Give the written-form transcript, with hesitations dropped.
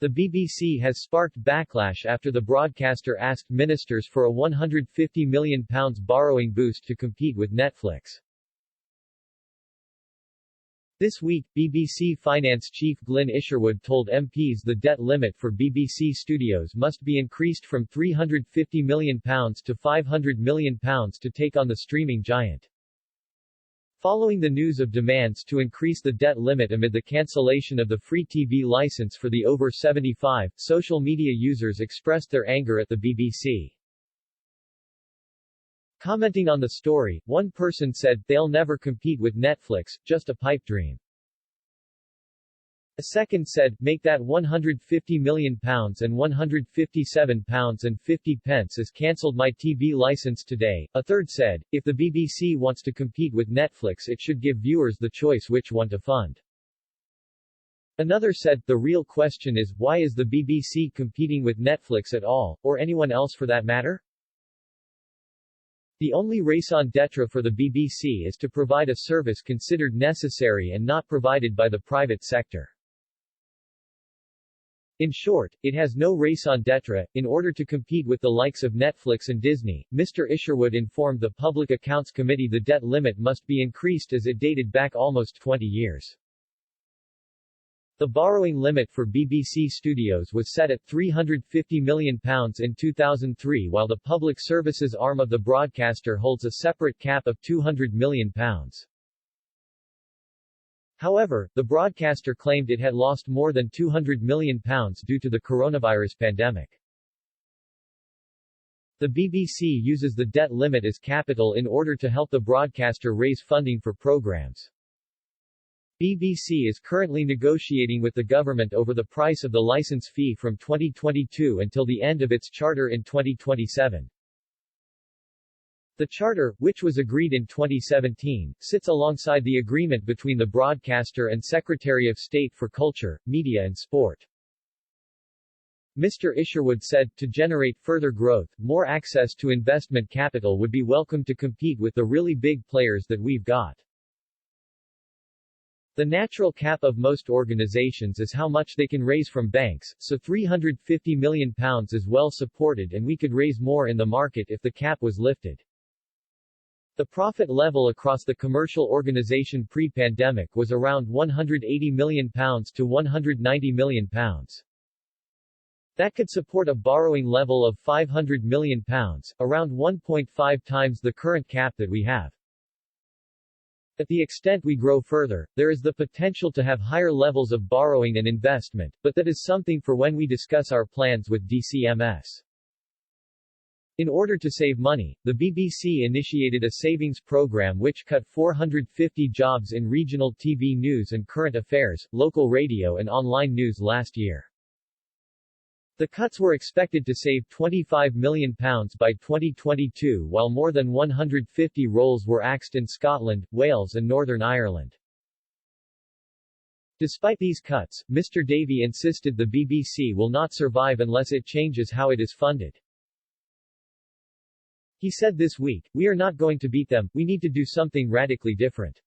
The BBC has sparked backlash after the broadcaster asked ministers for a £150 million borrowing boost to compete with Netflix. This week, BBC Finance Chief Glyn Isherwood told MPs the debt limit for BBC studios must be increased from £350 million to £500 million to take on the streaming giant. Following the news of demands to increase the debt limit amid the cancellation of the free TV license for the over 75, social media users expressed their anger at the BBC. Commenting on the story, one person said, "They'll never compete with Netflix, just a pipe dream." A second said, "Make that £150 million and £157.50 as cancelled my TV license today." A third said, "If the BBC wants to compete with Netflix it should give viewers the choice which one to fund." Another said, "The real question is, why is the BBC competing with Netflix at all, or anyone else for that matter? The only raison d'etre for the BBC is to provide a service considered necessary and not provided by the private sector. In short, it has no raison d'etre." In order to compete with the likes of Netflix and Disney, Mr. Isherwood informed the Public Accounts Committee the debt limit must be increased as it dated back almost 20 years. The borrowing limit for BBC Studios was set at £350 million in 2003, while the public services arm of the broadcaster holds a separate cap of £200 million. However, the broadcaster claimed it had lost more than £200 million due to the coronavirus pandemic. The BBC uses the debt limit as capital in order to help the broadcaster raise funding for programs. BBC is currently negotiating with the government over the price of the license fee from 2022 until the end of its charter in 2027. The charter, which was agreed in 2017, sits alongside the agreement between the broadcaster and Secretary of State for Culture, Media and Sport. Mr. Isherwood said, "To generate further growth, more access to investment capital would be welcome to compete with the really big players that we've got. The natural cap of most organizations is how much they can raise from banks, so £350 million is well supported and we could raise more in the market if the cap was lifted." The profit level across the commercial organization pre-pandemic was around £180 million to £190 million. That could support a borrowing level of £500 million, around 1.5 times the current cap that we have. At the extent we grow further, there is the potential to have higher levels of borrowing and investment, but that is something for when we discuss our plans with DCMS. In order to save money, the BBC initiated a savings program which cut 450 jobs in regional TV news and current affairs, local radio and online news last year. The cuts were expected to save £25 million by 2022, while more than 150 roles were axed in Scotland, Wales and Northern Ireland. Despite these cuts, Mr. Davey insisted the BBC will not survive unless it changes how it is funded. He said this week, "We are not going to beat them, we need to do something radically different.